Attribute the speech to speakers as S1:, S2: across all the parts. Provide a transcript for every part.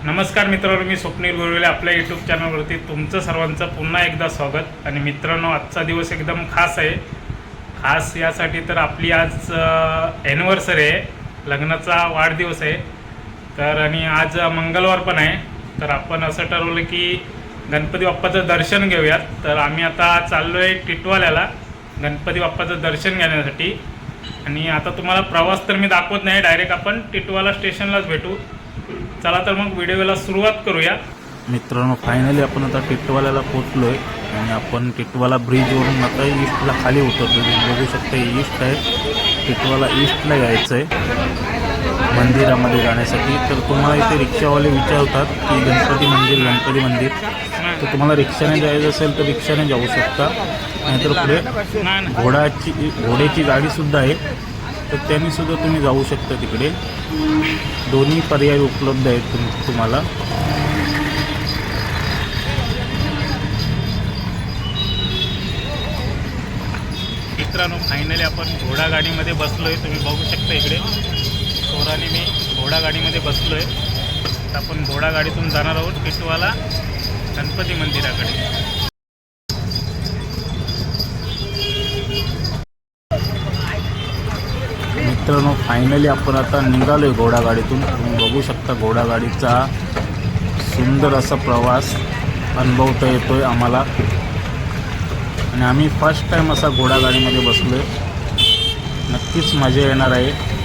S1: नमस्कार मित्रांनो, मी स्वप्नील गुरुविले आपल्या यूट्यूब चॅनलवरती तुमचं सर्वांचं पुन्हा एकदा स्वागत। आणि मित्रांनो, आजचा दिवस एकदम खास आहे। खास यासाठी तर आपली आज ॲनिव्हर्सरी आहे, लग्नाचा वाढदिवस आहे। तर आणि आज मंगळवार पण आहे, तर आपण असं ठरवलं की गणपती बाप्पाचं दर्शन घेऊयात। तर आम्ही आता चाललो आहे टिटवाल्याला गणपती बाप्पाचं दर्शन घेण्यासाठी। आणि आता तुम्हाला प्रवास तर मी दाखवत नाही, डायरेक्ट आपण टिटवाला स्टेशनलाच भेटू। चला तर मग व्हिडिओला सुरुवात करूया।
S2: मित्रांनो, फायनली आपण आता टिटवाल्याला पोहोचलोय आणि आपण टिटवाला ब्रिजवरून आता ईस्टला खाली उतरतो। तुम्ही बघू शकता ईस्ट आहे, टिटवाला ईस्टला यायचं आहे मंदिरामध्ये जाण्यासाठी। तर तुम्हाला इथे रिक्षावाले विचारतात की गणपती मंदिर, तर तुम्हाला रिक्षाने जायचं असेल तर रिक्षाने जाऊ शकता, नाहीतर पुढे घोड्याची गाडीसुद्धा आहे, तर त्यांनीसुद्धा तुम्ही जाऊ शकता तिकडे। दोन्ही पर्याय उपलब्ध आहेत तुम्हाला।
S1: मित्रांनो, फायनली आपण घोडागाडीमध्ये बसलोय। तुम्ही बघू शकता इकडे सोराने मी घोडागाडीमध्ये बसलोय। तर आपण घोडागाडीतून जाणार आहोत टिटवाला गणपती मंदिराकडे।
S2: मित्रांनो, फायनली आपण आता निघालोय घोडागाडीतून। तुम्ही बघू शकता घोडागाडीचा सुंदर असा प्रवास अनुभवता येतोय आम्हाला, आणि आम्ही फर्स्ट टाइम असा घोडागाडीमध्ये बसलोय। नक्कीच मजा येणार आहे।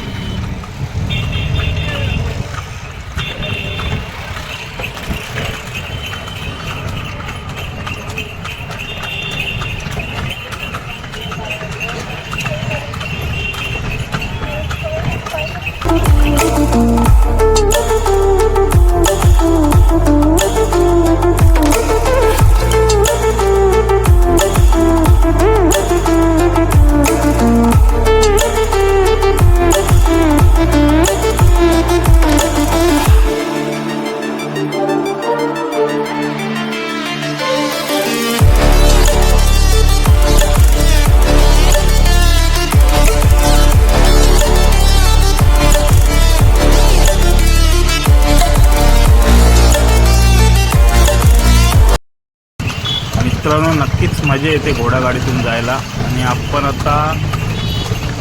S2: मित्रांनो, नक्कीच मजा येते घोडागाडीतून जायला। आणि आपण आता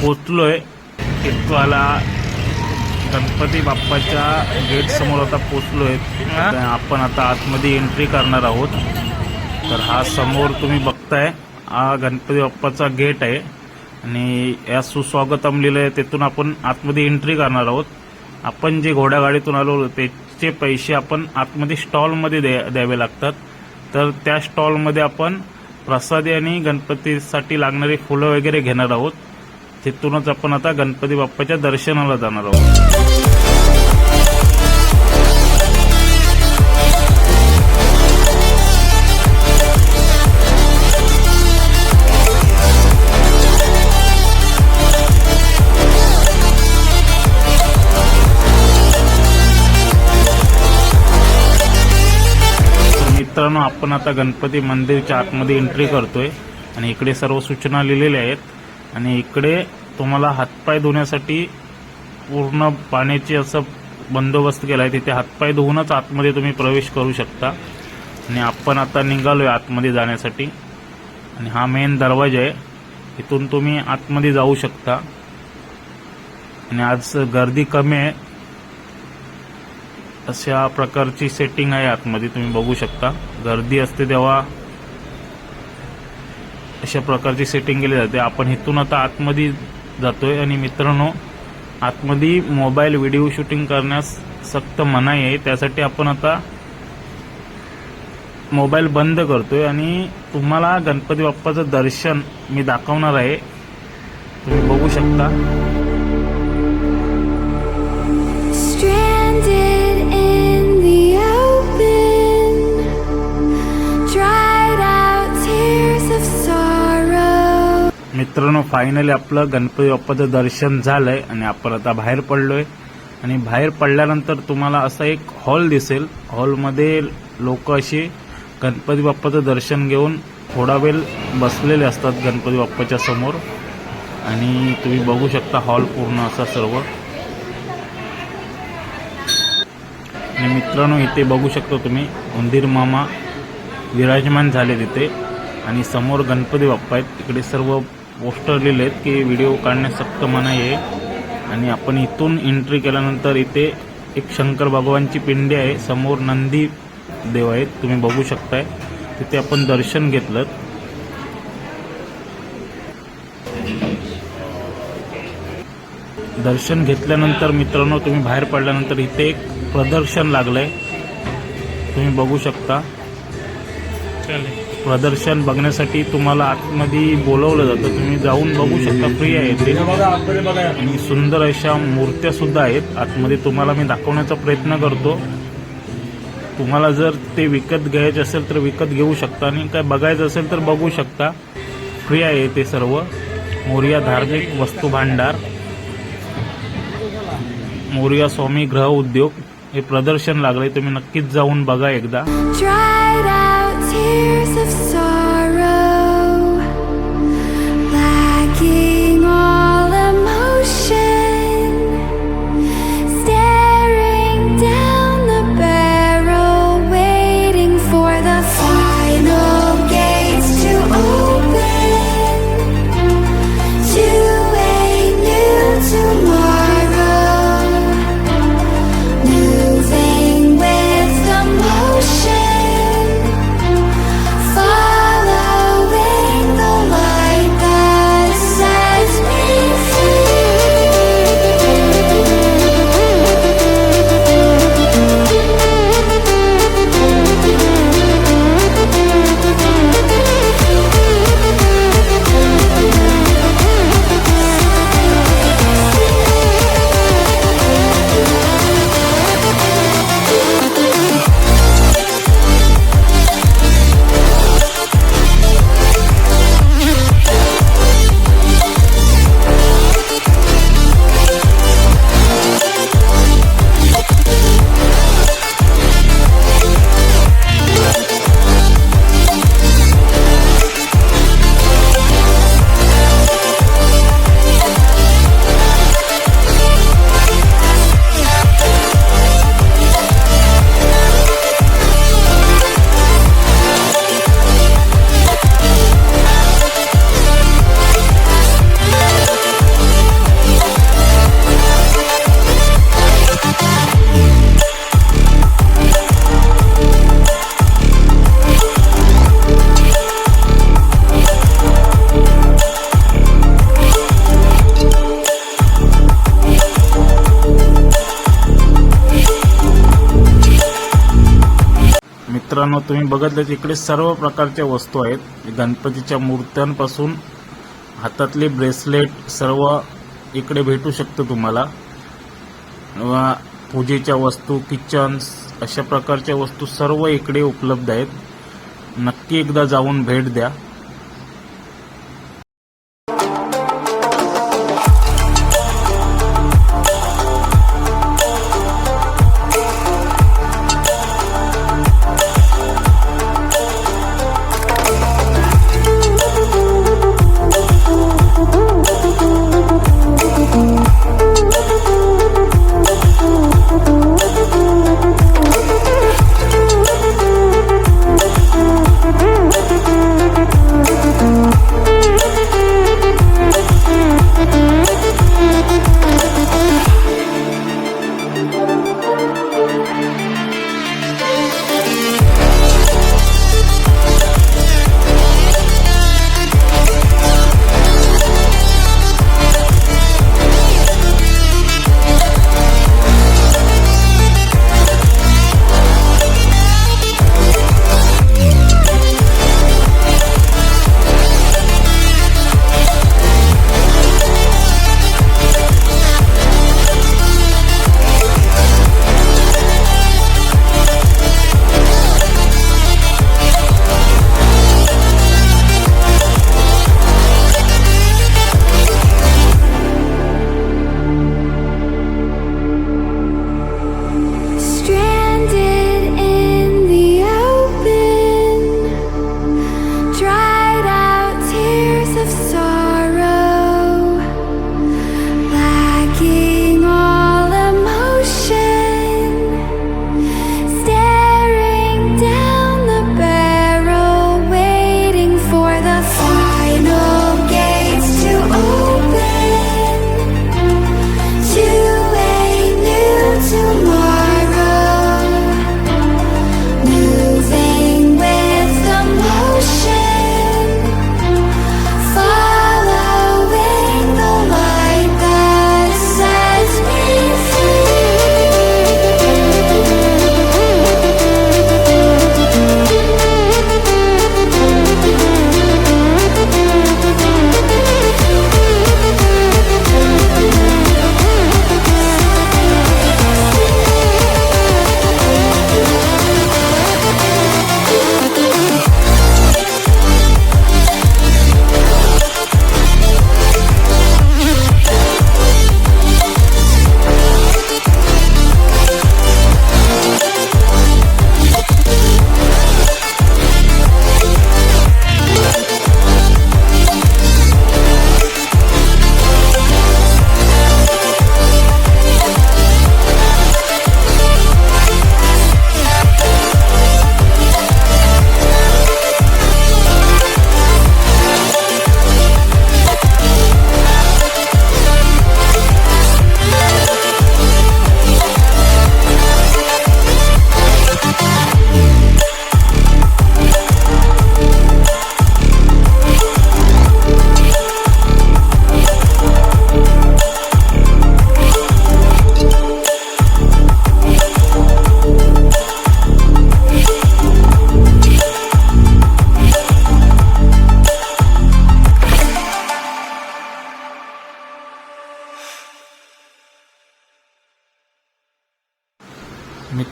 S2: पोचलोय टिटवाला गणपती बाप्पाच्या गेट समोर आता पोचलोय। आपण आता आतमध्ये एंट्री करणार आहोत। तर हा समोर तुम्ही बघताय हा गणपती बाप्पाचा गेट आहे, आणि या सुस्वागतम लिहिलंय, तिथून आपण आतमध्ये एंट्री करणार आहोत। आपण जे घोडागाडीतून आलो त्याचे पैसे आपण आतमध्ये स्टॉलमध्ये द्यावे लागतात। तर त्या स्टॉलमध्ये आपण प्रसादी आणि गणपतीसाठी लागणारी फुलं वगैरे घेणार आहोत। तिथूनच आपण आता गणपती बाप्पाच्या दर्शनाला जाणार आहोत। मित्रांनो, आपण आता गणपती मंदिरच्या आतमध्ये एंट्री करतोय, आणि इकडे सर्व सूचना लिहिलेल्या आहेत। आणि इकडे तुम्हाला हातपाय धुण्यासाठी पूर्ण पाण्याची असं बंदोबस्त केला आहे, तिथे हातपाय धुवूनच आतमध्ये तुम्ही प्रवेश करू शकता। आणि आपण आता निघालोय आतमध्ये जाण्यासाठी, आणि हा मेन दरवाजा आहे, इथून तुम्ही आतमध्ये जाऊ शकता। आणि आज गर्दी कमी आहे, अशा प्रकारची सेटिंग आहे आतमध्ये, तुम्ही बघू शकता। गर्दी असते तेव्हा अशा प्रकारची सेटिंग केली जाते। आपण इथून आता आतमध्ये जातोय। आणि मित्रांनो, आतमध्ये मोबाईल व्हिडिओ शूटिंग करण्यास सक्त मनाई आहे, त्यासाठी आपण आता मोबाईल बंद करतोय। आणि तुम्हाला गणपती बाप्पाचं दर्शन मी दाखवणार आहे, तुम्ही बघू शकता। मित्रांनो, फायनली आपलं गणपती बाप्पाचं दर्शन झालंय, आणि आपण आता बाहेर पडलोय। आणि बाहेर पडल्यानंतर तुम्हाला असा एक हॉल दिसेल, हॉलमध्ये लोक अशी गणपती बाप्पाचं दर्शन घेऊन थोडा वेळ बसलेले असतात गणपती बाप्पाच्या समोर। आणि तुम्ही बघू शकता हॉल पूर्ण असा सर्व। आणि मित्रांनो इथे बघू शकता तुम्ही उंदीर मामा विराजमान झाले तिथे आणि समोर गणपती बाप्पा आहेत. इकडे सर्व पोस्टर लिहिले आहेत की व्हिडिओ काढण्यास सक्त मनाई आहे. आणि आपण इथून एंट्री केल्यानंतर इथे एक शंकर भगवानची पिंडी आहे. समोर नंदी देव आहेत तुम्ही बघू शकताय. तिथे आपण दर्शन घेतलं. दर्शन घेतल्यानंतर मित्रांनो तुम्ही बाहेर पडल्यानंतर इथे एक प्रदर्शन लागलंय तुम्ही बघू शकता. प्रदर्शन बघण्यासाठी तुम्हाला आतमध्ये बोलवलं जातं. तुम्ही जाऊन बघू शकता. फ्री आहे ते आणि सुंदर अशा मूर्त्या सुद्धा आहेत आतमध्ये. तुम्हाला मी दाखवण्याचा प्रयत्न करतो. तुम्हाला जर ते विकत घ्यायचे असेल तर विकत घेऊ शकता आणि काय बघायचं असेल तर बघू शकता. फ्री आहे ते सर्व. मोरया धार्मिक वस्तू भांडार, मोरया स्वामी ग्रह उद्योग हे प्रदर्शन लागले. तुम्ही नक्कीच जाऊन बघा एकदा.
S3: Dried out tears of sorrow, lacking all emotion, staring down the barrel, waiting for the final gates to open to a new tomorrow, moving with the motion, following the light that sets me
S2: मित्रांनो तुम्ही बघितलं इकडे सर्व प्रकारच्या वस्तू आहेत. गणपतीच्या मूर्त्यांपासून हातातले ब्रेसलेट सर्व इकडे भेटू शकतं तुम्हाला. पूजेच्या वस्तू, किचन्स अशा प्रकारच्या वस्तू सर्व इकडे उपलब्ध आहेत. नक्की एकदा जाऊन भेट द्या.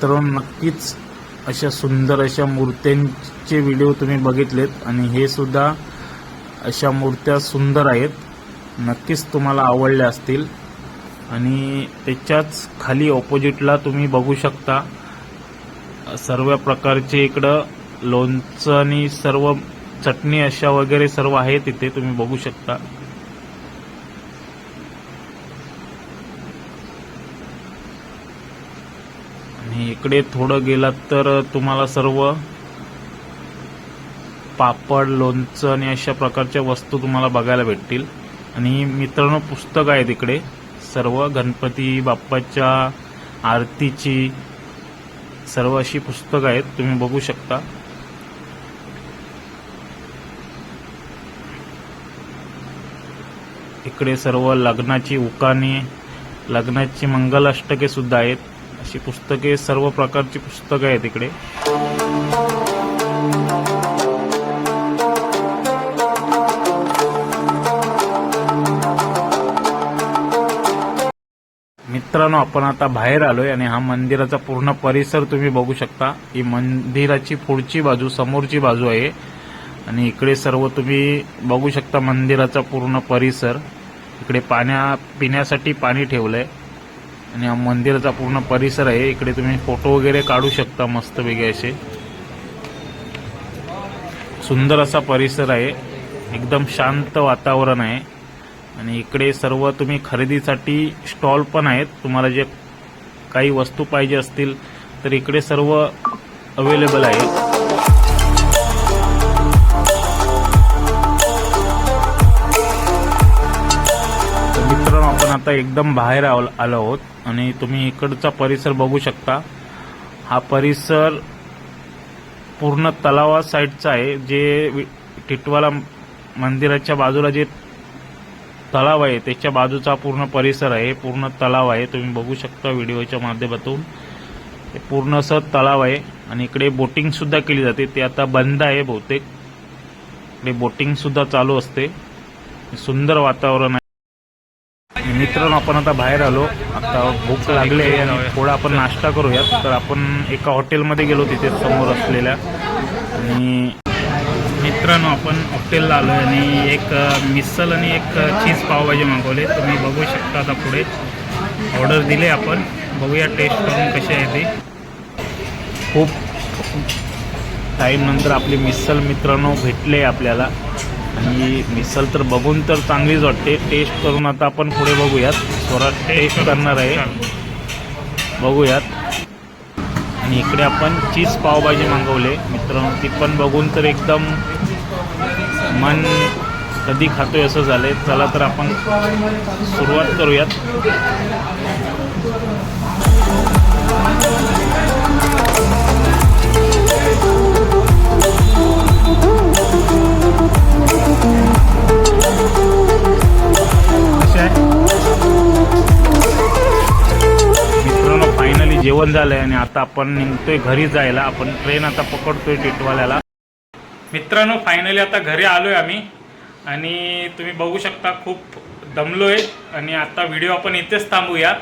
S2: मित्रांनो नक्कीच अशा सुंदर अशा मूर्त्यांचे व्हिडिओ तुम्ही बघितलेत आणि हे सुद्धा अशा मूर्त्या सुंदर आहेत, नक्कीच तुम्हाला आवडल्या असतील. आणि त्याच्याच खाली ऑपोजिटला तुम्ही बघू शकता सर्व प्रकारचे इकडं लोणचं आणि सर्व चटणी अशा वगैरे सर्व आहे तिथे तुम्ही बघू शकता. आणि इकडे थोडं गेलात तर तुम्हाला सर्व पापड, लोणचं आणि अशा प्रकारच्या वस्तू तुम्हाला बघायला भेटतील. आणि मित्रांनो पुस्तक आहेत इकडे सर्व गणपती बाप्पाच्या आरतीची सर्व अशी पुस्तकं आहेत तुम्ही बघू शकता. इकडे सर्व लग्नाची उकाणे, लग्नाची मंगलाष्टके सुद्धा आहेत, अशी पुस्तके सर्व प्रकारची पुस्तकं आहेत इकडे. मित्रांनो आपण आता बाहेर आलोय आणि हा मंदिराचा पूर्ण परिसर तुम्ही बघू शकता. ही मंदिराची पुढची बाजू, समोरची बाजू आहे आणि इकडे सर्व तुम्ही बघू शकता मंदिराचा पूर्ण परिसर. इकडे पिण्यासाठी पाणी ठेवलंय आणि हा मंदिराचा पूर्ण परिसर आहे. इकडे तुम्ही फोटो वगैरे काढू शकता मस्त वेगळे असे. सुंदर असा परिसर आहे, एकदम शांत वातावरण आहे. आणि इकडे सर्व तुम्ही खरेदीसाठी स्टॉल पण आहेत. तुम्हाला जे काही वस्तू पाहिजे असतील तर इकडे सर्व अवेलेबल आहे. तर मित्रांनो आपण आता एकदम बाहेर आलो आहोत आणि तुम्ही इकडचा परिसर बघू शकता. हा परिसर पूर्ण तलावा साईडचा आहे. जे टिटवाला मंदिराच्या बाजूला जे तलाव आहे त्याच्या बाजूचा पूर्ण परिसर आहे, पूर्ण तलाव आहे. तुम्ही बघू शकता व्हिडिओच्या माध्यमातून. हे पूर्ण असं तलाव आहे आणि इकडे बोटिंग सुद्धा केली जाते. ते आता बंद आहे बहुतेक. इकडे बोटिंग सुद्धा चालू असते. सुंदर वातावरण आहे. मित्रांनो आपण आता बाहेर आलो, आता भूक लागली आहे आणि थोडा आपण नाश्ता करूयात. तर आपण एका हॉटेलमध्ये गेलो तिथे समोर असलेल्या. आणि मित्रांनो आपण हॉटेलला आलो आणि एक मिसल आणि एक चीज पावभाजी मागवले. तुम्ही बघू शकता. आता पुढे ऑर्डर दिले आपण, बघूया टेस्ट करून कशी आहे ती. खूप टाईम नंतर आपली मिसल मित्रांनो भेटले आपल्याला आणि मिसल तर बघून तर चांगलीच वाटते. टेस्ट करून आता आपण पुढे बघूयात. स्वतः टेस्ट करणार आहे, बघूयात. आणि इकडे आपण चीज पावभाजी मागवले मित्रांनो. ती पण बघून तर एकदम मन कधी खातोय असं झालंय. चला तर आपण सुरुवात करूयात. मित्रांनो फायनली जेवण झालंय आणि आता आपण निघतोय घरी जायला. आपण ट्रेन आता पकडतोय टिटवाल्याला.
S1: मित्रांनो फायनली आता घरी आलोय आम्ही आणि तुम्ही बघू शकता खूप दमलोय आणि आता व्हिडिओ आपण इथेच थांबूया.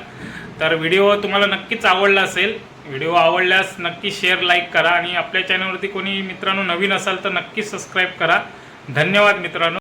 S1: तर व्हिडिओ तुम्हाला नक्कीच आवडला असेल. व्हिडिओ आवडल्यास नक्की शेअर, लाईक करा आणि आपल्या चॅनलवरती कोणी मित्रांनो नवीन असाल तर नक्कीच सबस्क्राईब करा. धन्यवाद मित्रांनो.